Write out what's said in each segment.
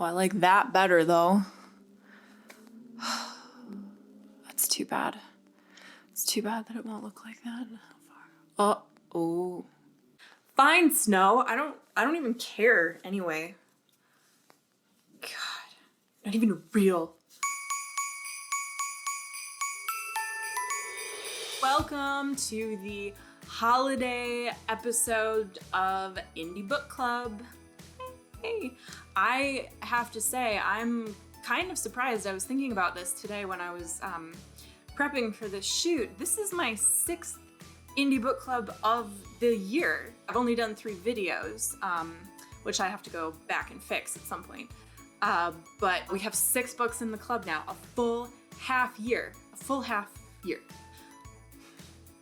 Oh, I like that better though. That's too bad. It's too bad that it won't look like that. Oh. Fine, Snow. I don't even care anyway. God, not even real. Welcome to the holiday episode of Indie Book Club. Hey, I have to say, I'm kind of surprised. I was thinking about this today when I was prepping for this shoot. This is my 6th Indie Book Club of the year. I've only done 3 videos, which I have to go back and fix at some point. But we have 6 books in the club now, a full half year.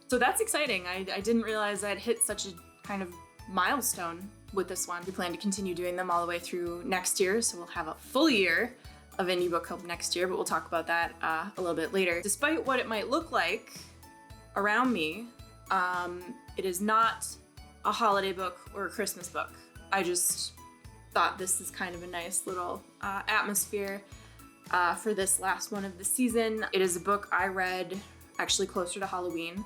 So that's exciting. I didn't realize I'd hit such a kind of milestone with this one. We plan to continue doing them all the way through next year, so we'll have a full year of Indie Book Club next year, but we'll talk about that a little bit later. Despite what it might look like around me, it is not a holiday book or a Christmas book. I just thought this is kind of a nice little atmosphere for this last one of the season. It is a book I read actually closer to Halloween,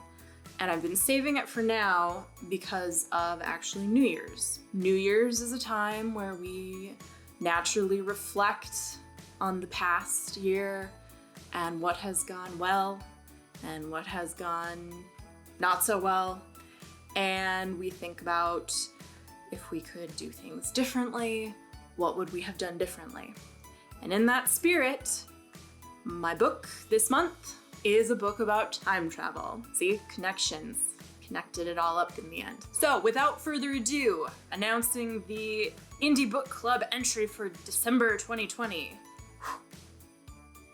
and I've been saving it for now because of actually New Year's. New Year's is a time where we naturally reflect on the past year and what has gone well and what has gone not so well. And we think about if we could do things differently, what would we have done differently? And in that spirit, my book this month is a book about time travel. See, connections. Connected it all up in the end. So without further ado, announcing the Indie Book Club entry for December 2020.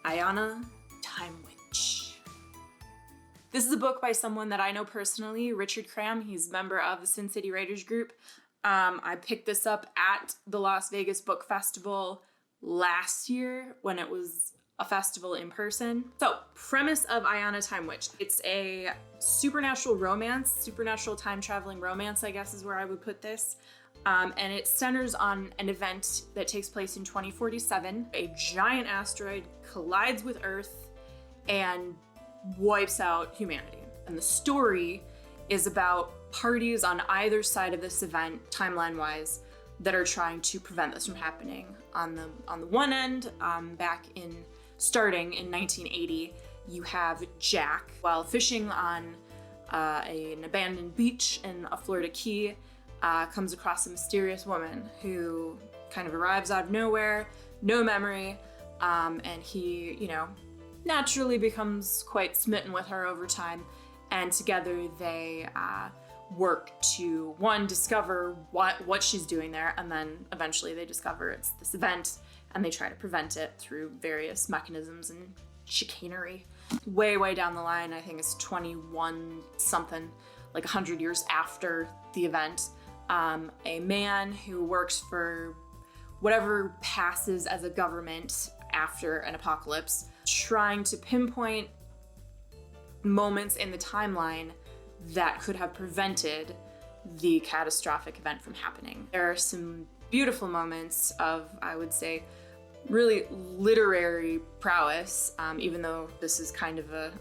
Aiyanna Time Witch. This is a book by someone that I know personally, Richard Kram. He's a member of the Sin City Writers Group. I picked this up at the Las Vegas Book Festival last year when it was a festival in person. So, premise of Aiyanna Time Witch. It's a supernatural romance, supernatural time traveling romance, I guess is where I would put this. And it centers on an event that takes place in 2047. A giant asteroid collides with Earth and wipes out humanity. And the story is about parties on either side of this event, timeline-wise, that are trying to prevent this from happening. On the one end, starting in 1980, you have Jack, while fishing on an abandoned beach in a Florida key, comes across a mysterious woman who kind of arrives out of nowhere, no memory, and he, naturally becomes quite smitten with her over time, and together they work to, one, discover what she's doing there, and then eventually they discover it's this event, and they try to prevent it through various mechanisms and chicanery. Way down the line, I think it's 21 something, like 100 years after the event, a man who works for whatever passes as a government after an apocalypse, trying to pinpoint moments in the timeline that could have prevented the catastrophic event from happening. There are some beautiful moments of, I would say, really literary prowess, even though this is kind of a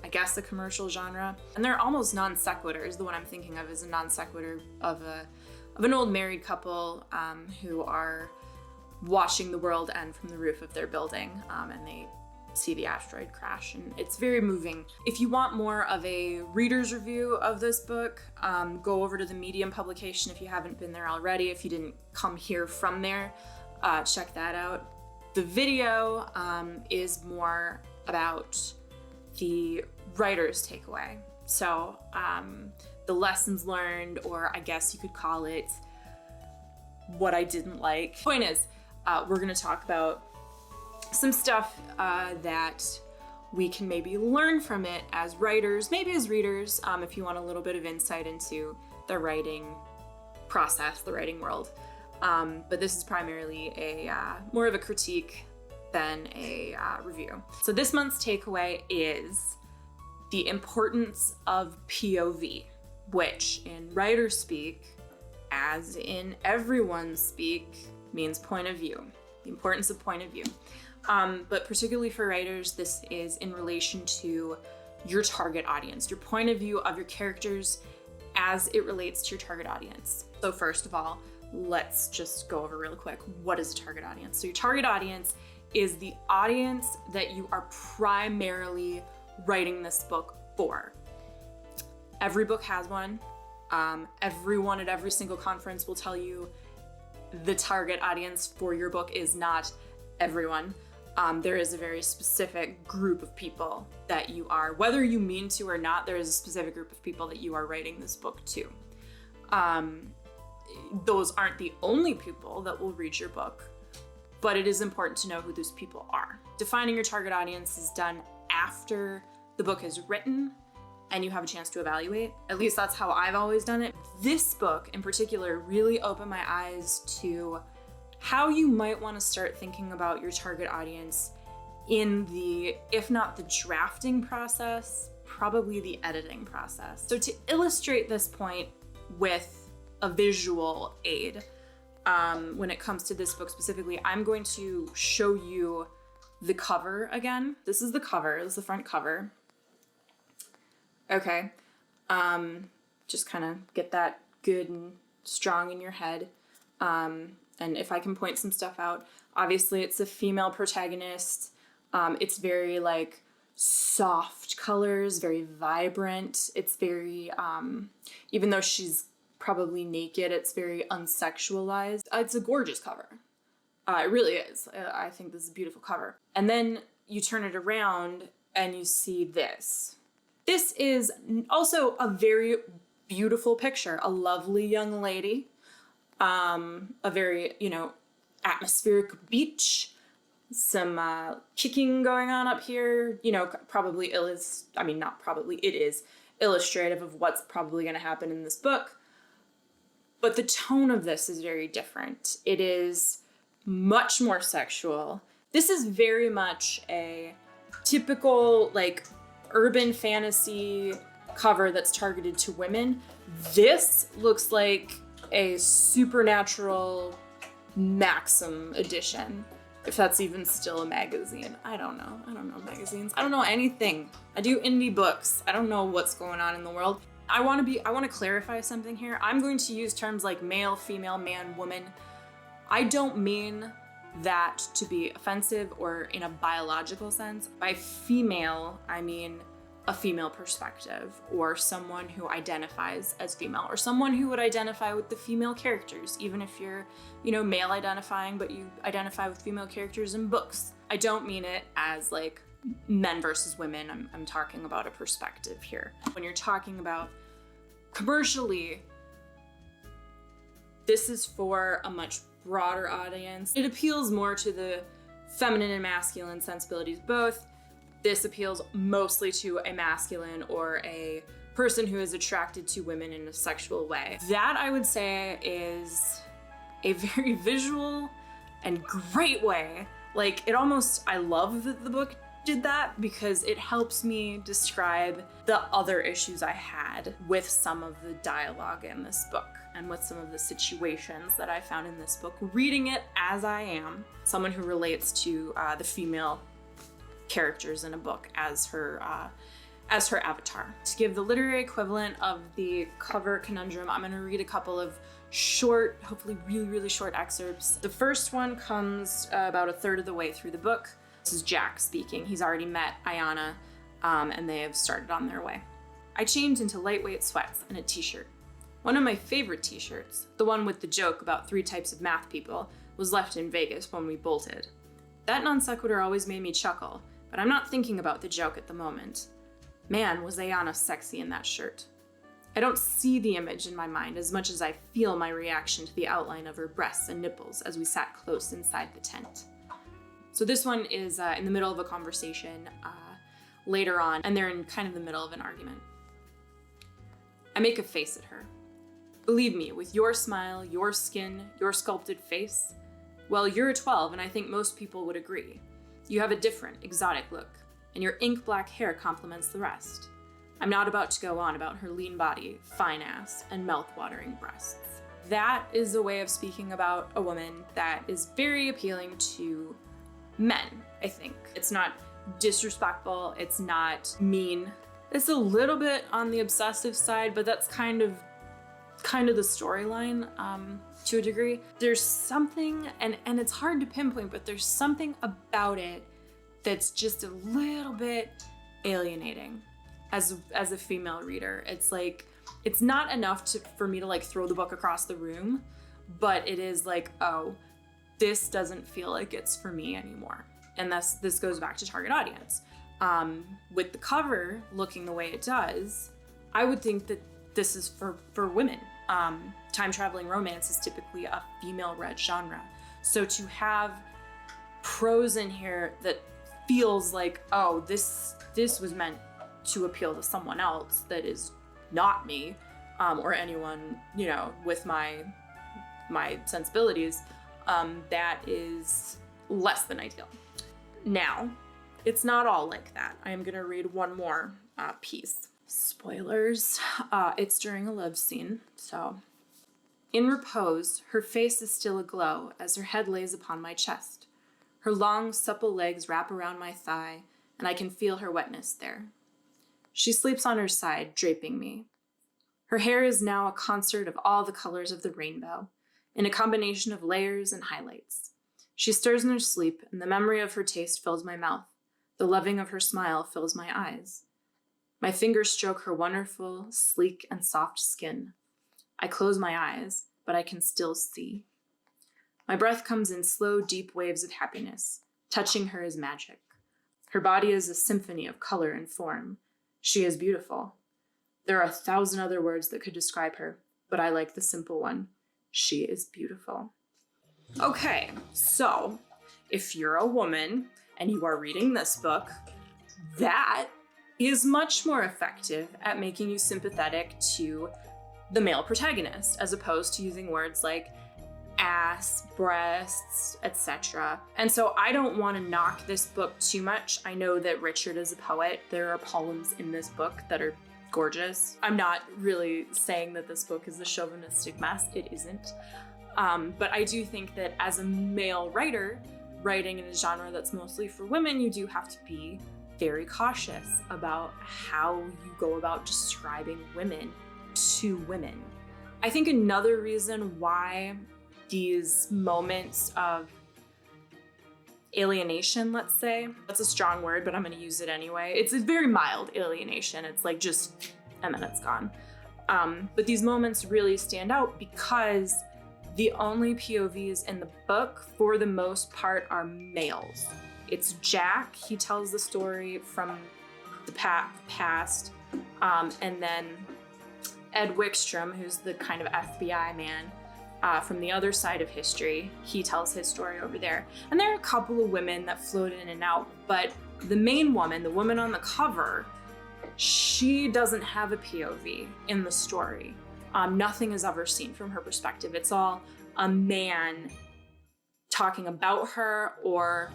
commercial genre. And they're almost non sequiturs. The one I'm thinking of is a non sequitur of an old married couple who are watching the world end from the roof of their building, and they see the asteroid crash, and it's very moving. If you want more of a reader's review of this book, go over to the Medium publication if you haven't been there already. If you didn't come here from there, check that out. The video is more about the writer's takeaway. So the lessons learned, or I guess you could call it what I didn't like. Point is, we're going to talk about some stuff that we can maybe learn from it as writers, maybe as readers, if you want a little bit of insight into the writing process, the writing world. But this is primarily a more of a critique than a review. So this month's takeaway is the importance of POV, which in writer speak, as in everyone's speak, means point of view. the importance of point of view. But particularly for writers, this is in relation to your target audience, your point of view of your characters as it relates to your target audience. So first of all, let's just go over real quick. What is a target audience? So your target audience is the audience that you are primarily writing this book for. Every book has one. Everyone at every single conference will tell you the target audience for your book is not everyone. There is a very specific group of people that you are, whether you mean to or not, there is a specific group of people that you are writing this book to. Those aren't the only people that will read your book, but it is important to know who those people are. Defining your target audience is done after the book is written and you have a chance to evaluate. At least that's how I've always done it. This book in particular really opened my eyes to how you might want to start thinking about your target audience in the, if not the drafting process, probably the editing process. So to illustrate this point with a visual aid, when it comes to this book specifically, I'm going to show you the cover again. This is the cover, this is the front cover. Okay, just kind of get that good and strong in your head. And if I can point some stuff out, obviously it's a female protagonist. It's very like soft colors, very vibrant. It's very, even though she's probably naked, it's very unsexualized. It's a gorgeous cover. It really is. I think this is a beautiful cover. And then you turn it around and you see this. This is also a very beautiful picture. A lovely young lady. A very, atmospheric beach, some kicking going on up here, probably it is illustrative of what's probably going to happen in this book. But the tone of this is very different. It is much more sexual. This is very much a typical, urban fantasy cover that's targeted to women. This looks like a supernatural Maxim edition, if that's even still a magazine. I don't know magazines. I don't know anything. I do indie books. I don't know what's going on in the world. I want to clarify something here. I'm going to use terms like male, female, man, woman. I don't mean that to be offensive or in a biological sense. By female, I mean a female perspective, or someone who identifies as female, or someone who would identify with the female characters, even if you're, male identifying, but you identify with female characters in books. I don't mean it as men versus women. I'm talking about a perspective here. When you're talking about commercially, this is for a much broader audience. It appeals more to the feminine and masculine sensibilities both. This appeals mostly to a masculine or a person who is attracted to women in a sexual way. That, I would say, is a very visual and great way. I love that the book did that because it helps me describe the other issues I had with some of the dialogue in this book and with some of the situations that I found in this book, reading it as I am, someone who relates to the female characters in a book as her avatar. To give the literary equivalent of the cover conundrum, I'm going to read a couple of short, hopefully really, really short excerpts. The first one comes about a third of the way through the book. This is Jack speaking. He's already met Aiyanna, and they have started on their way. I changed into lightweight sweats and a t-shirt. One of my favorite t-shirts, the one with the joke about 3 types of math people, was left in Vegas when we bolted. That non sequitur always made me chuckle, but I'm not thinking about the joke at the moment. Man, was Aiyanna sexy in that shirt. I don't see the image in my mind as much as I feel my reaction to the outline of her breasts and nipples as we sat close inside the tent. So this one is in the middle of a conversation later on, and they're in kind of the middle of an argument. I make a face at her. Believe me, with your smile, your skin, your sculpted face, well, you're a 12, and I think most people would agree. You have a different, exotic look, and your ink black hair complements the rest. I'm not about to go on about her lean body, fine ass, and mouth-watering breasts. that is a way of speaking about a woman that is very appealing to men, I think. It's not disrespectful, it's not mean. It's a little bit on the obsessive side, but that's kind of the storyline to a degree. There's something, and it's hard to pinpoint, but there's something about it that's just a little bit alienating as a female reader. It's like, it's not enough for me to like throw the book across the room, but it is like, oh, this doesn't feel like it's for me anymore. And this goes back to target audience. With the cover looking the way it does, I would think that this is for women. Time traveling romance is typically a female-read genre. So to have prose in here that feels like, oh, this was meant to appeal to someone else that is not me, or anyone, you know, with my sensibilities, that is less than ideal. Now, it's not all like that. I am gonna read one more piece. Spoilers, it's during a love scene, so. In repose, her face is still aglow as her head lays upon my chest. Her long, supple legs wrap around my thigh, and I can feel her wetness there. She sleeps on her side, draping me. Her hair is now a concert of all the colors of the rainbow, in a combination of layers and highlights. She stirs in her sleep, and the memory of her taste fills my mouth. The loving of her smile fills my eyes. My fingers stroke her wonderful, sleek, and soft skin. I close my eyes, but I can still see. My breath comes in slow, deep waves of happiness. Touching her is magic. Her body is a symphony of color and form. She is beautiful. There are 1,000 other words that could describe her, but I like the simple one. She is beautiful. Okay, so if you're a woman and you are reading this book, that is much more effective at making you sympathetic to the male protagonist, as opposed to using words like ass, breasts, etc. And so I don't want to knock this book too much. I know that Richard is a poet. There are poems in this book that are gorgeous. I'm not really saying that this book is a chauvinistic mess. It isn't. But I do think that as a male writer, writing in a genre that's mostly for women, you do have to be very cautious about how you go about describing women to women. I think another reason why these moments of alienation, let's say, that's a strong word, but I'm going to use it anyway. It's a very mild alienation. It's like just, and then it's gone. But these moments really stand out because the only POVs in the book, for the most part, are males. It's Jack. He tells the story from the past, and then Ed Wickstrom, who's the kind of FBI man from the other side of history, he tells his story over there. And there are a couple of women that float in and out, but the main woman, the woman on the cover, she doesn't have a POV in the story. Nothing is ever seen from her perspective. It's all a man talking about her or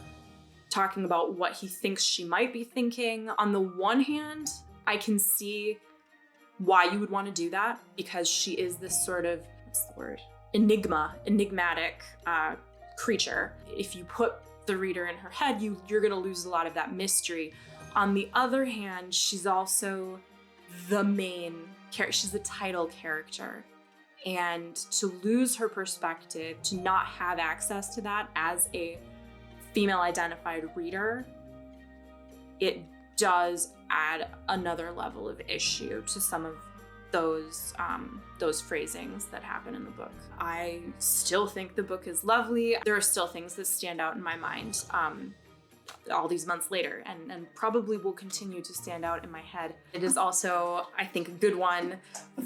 talking about what he thinks she might be thinking. On the one hand, I can see why you would want to do that, because she is this sort of, what's the word? Enigmatic creature. If you put the reader in her head, you're going to lose a lot of that mystery. On the other hand, she's also the main character. She's the title character. And to lose her perspective, to not have access to that as a female identified reader, it does add another level of issue to some of those phrasings that happen in the book. I still think the book is lovely. There are still things that stand out in my mind all these months later, and probably will continue to stand out in my head. It is also, I think, a good one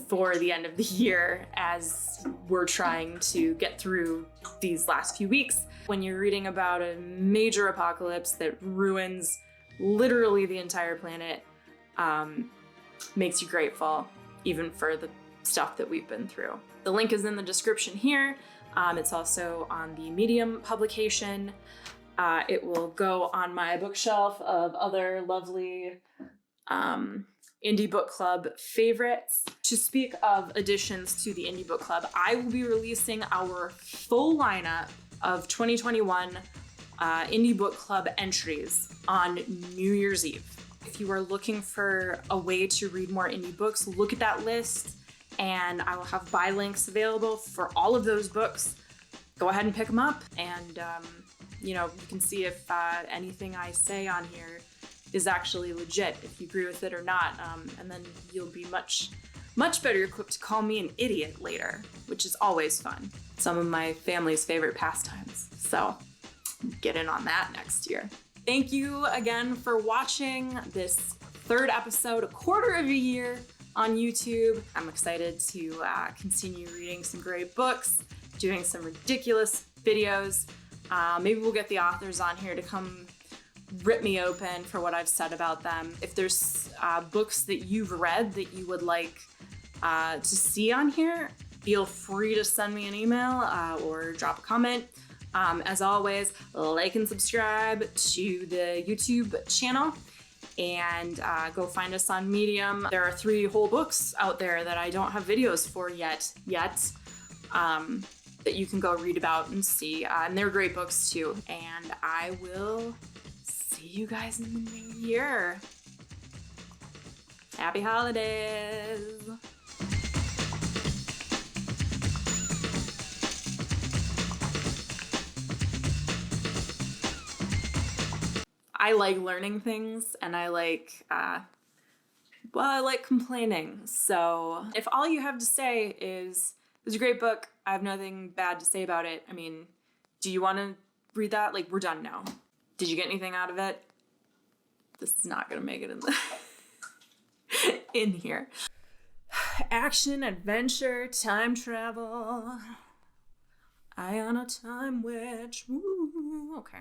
for the end of the year as we're trying to get through these last few weeks. When you're reading about a major apocalypse that ruins literally the entire planet, makes you grateful even for the stuff that we've been through. The link is in the description here. It's also on the Medium publication. It will go on my bookshelf of other lovely Indie Book Club favorites. To speak of additions to the Indie Book Club, I will be releasing our full lineup of 2021 Indie Book Club entries on New Year's Eve. If you are looking for a way to read more indie books, look at that list, and I will have buy links available for all of those books. Go ahead and pick them up, and you can see if anything I say on here is actually legit, if you agree with it or not, and then you'll be much better equipped to call me an idiot later, which is always fun. Some of my family's favorite pastimes, so get in on that next year. Thank you again for watching this third episode, a quarter of a year on YouTube. I'm excited to continue reading some great books, doing some ridiculous videos. Maybe we'll get the authors on here to come rip me open for what I've said about them. If there's books that you've read that you would like to see on here, feel free to send me an email or drop a comment. As always, like and subscribe to the YouTube channel, and go find us on Medium. There are 3 whole books out there that I don't have videos for yet, that you can go read about and see, and they're great books too. And I will see you guys in the new year. Happy holidays! I like learning things, and I like complaining. So if all you have to say is, it was a great book, I have nothing bad to say about it, I mean, do you want to read that? Like, we're done now. Did you get anything out of it? This is not gonna make it in the in here. Action, adventure, time travel. Aiyanna Time Witch. Woo. Okay.